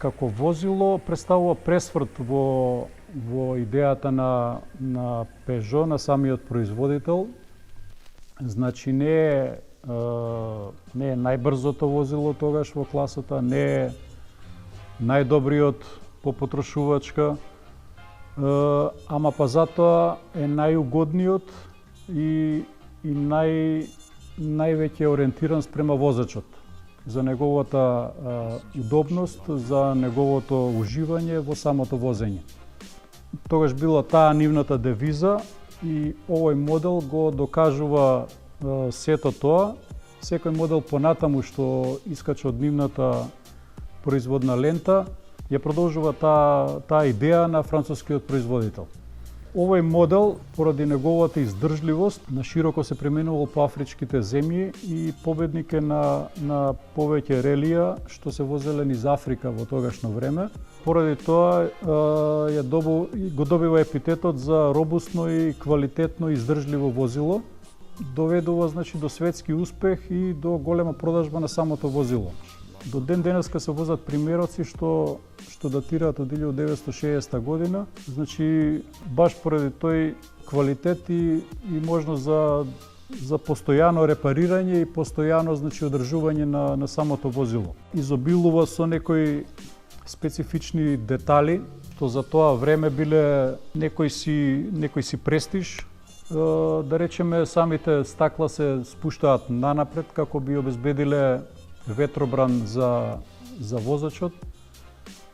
како возило представува пресврт во идејата на Peugeot, на самиот производител. Значи не е најбрзото возило тогаш во класата, не е најдобриот по потрошувачка, ама па затоа е најугодниот и највеќе ориентиран спрема возачот, за неговата удобност, за неговото уживање во самото возење. Тогаш била таа нивната девиза и овој модел го докажува сето тоа. Секој модел понатаму што искача од нивната производна лента, ја продолжува таа идеја на францускиот производител. Овој модел, поради неговата издржливост, на широко се применувал по афричките земји и победник е на повеќе релија што се возеле низ Африка во тогашно време. Поради тоа го добива епитетот за робусно и квалитетно издржливо возило. Доведува значи до светски успех и до голема продажба на самото возило. До ден денеска се возат примероци што датираат од 1960 година, значи баш поради тој квалитет и можност за постојано репарирање и постојано значи одржување на самото возило. Изобилува со некои специфични детали, што за тоа време биле некој си престиж. Да речеме, самите стакла се спуштаат нанапред како би обезбедиле ветробран за возачот.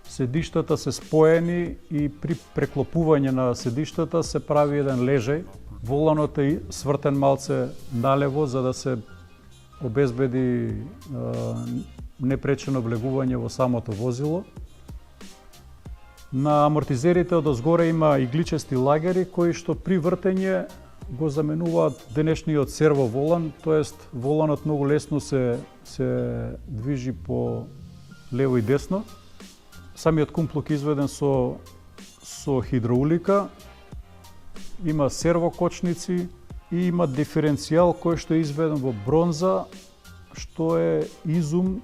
Седиштата се споени и при преклопување на седиштата се прави еден лежај. Воланот е свртен малце налево за да се обезбеди непречено влегување во самото возило. На амортизерите одозгоре има игличести лагери кои што при вртење го заменуваат денешниот серво волан, тоест воланот многу лесно се движи по лево и десно. Самиот кумплук е изведен со хидроулика, има сервокочници и има диференцијал кој што е изведен во бронза, што е изум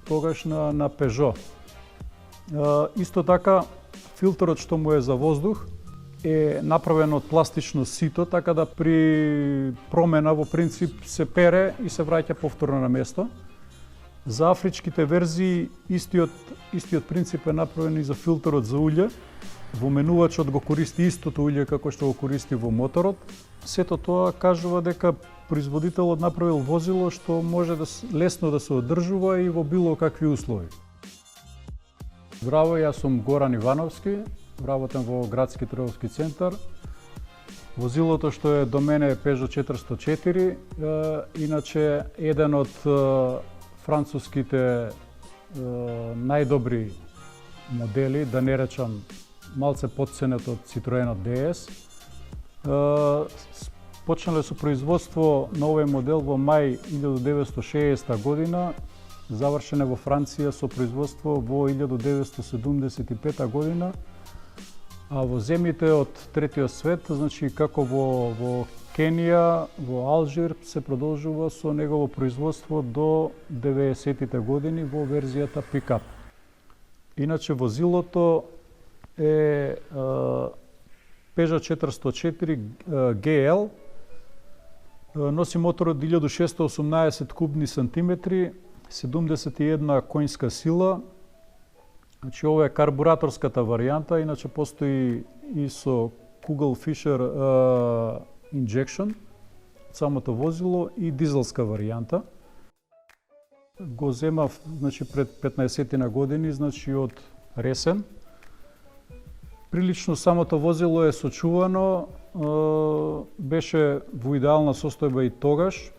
тогаш на Peugeot. Исто така, филтерот што му е за воздух е направен од пластично сито, така да при промена во принцип се пере и се враќа повторно на место. За афричките верзии истиот принцип е направен и за филтерот за улје. Во менувачот го користи истото улје како што го користи во моторот. Сето тоа кажува дека производителот направил возило што може лесно да се одржува и во било какви услови. Здраво, јас сум Горан Ивановски, работам во Градски трговски центар. Возилото што е до мене е Peugeot 404, иначе еден од француските најдобри модели, да не речам малце потценет од Citroenот DS. Почнале со производство на овој модел во мај 1960 година, завршене во Франција со производство во 1975 година, а во земјите од третиот свет, значи како во Кенија, во Алжир, се продолжува со негово производство до 90-тите години во верзијата пикап. Иначе возилото е Peugeot 404 GL, носи мотор од 1618 кубни сантиметри, 71 коњска сила. Значи ова е карбураторската варијанта, иначе постои и со Kugelfischer injection, самото возило, и дизелска варијанта. Го земав значи пред 15 години, значи од Ресен. Прилично самото возило е сочувано, беше во идеална состојба и тогаш.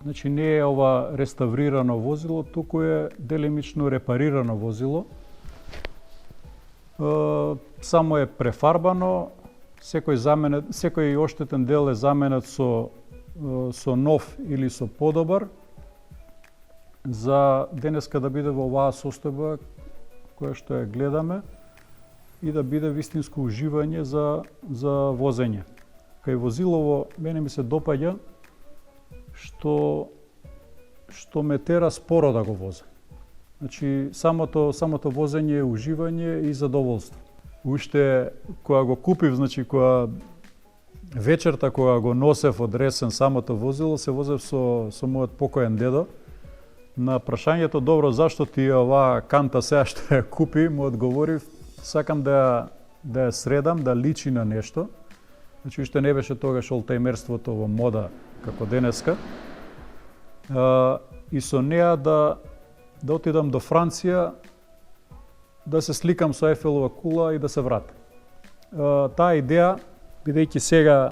Значи не е ова реставрирано возило, туку е делимично репарирано возило. Само е префарбано, секој оштетен дел е заменет со нов или со подобар, за денеска да биде во оваа состојба која што ја гледаме и да биде вистинско уживање за возење. Кај возилово мене ми се допаѓа што ме тера споро да го возам. Значи, самото возење е уживање и задоволство. Уште кога го купив, значи кога вечерта кога го носев од Ресен самото возило, се возев со мојот покоен дедо. На прашањето добро зашто ти оваа канта сега што ја купи, му одговорив сакам да ја средам, да личи на нешто. Значи уште не беше тогаш олтајмерството во мода како денеска. И со неа да отидам до Франција, да се сликам со Ефелова кула и да се вратам. Таа идеја, бидејќи сега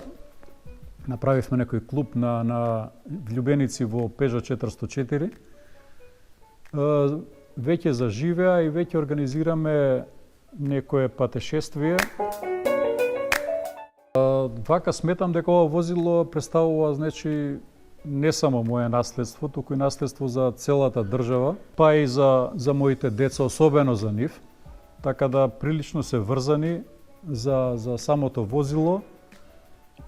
направивме некој клуб на влюбеници во Peugeot 404, веќе заживеа и веќе организираме некое патешествие. Вака сметам дека ова возило представува, значи, не само моје наследство, туку и наследство за целата држава, па и за моите деца, особено за нив, така да прилично се врзани за самото возило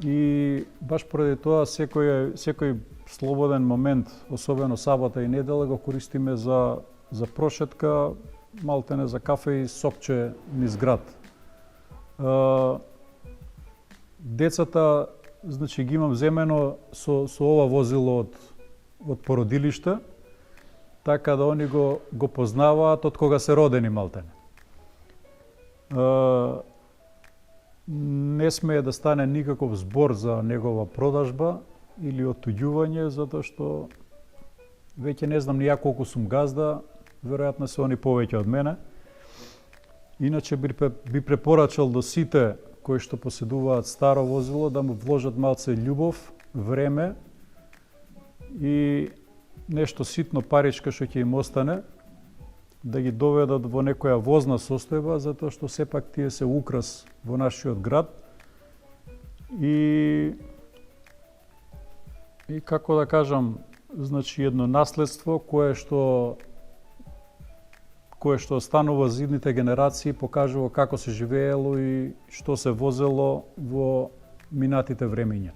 и баш поради тоа секој слободен момент, особено сабота и недела, го користиме за прошетка, малтене за кафе и сокче низ град. Децата, значи, ги имам земено со ова возило од породилиште, така да они го познаваат од кога се родени малтене. Не смее да стане никаков збор за негова продажба или отуѓување, затоа што веќе не знам ни ја колку сум газда, веројатно се они повеќе од мене. Иначе би препорачал до сите кои што поседуваат старо возило да му вложат малце љубов, време и нешто ситно паричка што ќе им остане, да ги доведат во некоја возна состојба, затоа што сепак тие се украс во нашиот град и како да кажам, значи едно наследство кое што останува за идните генерации, покажува како се живеело и што се возело во минатите времиња.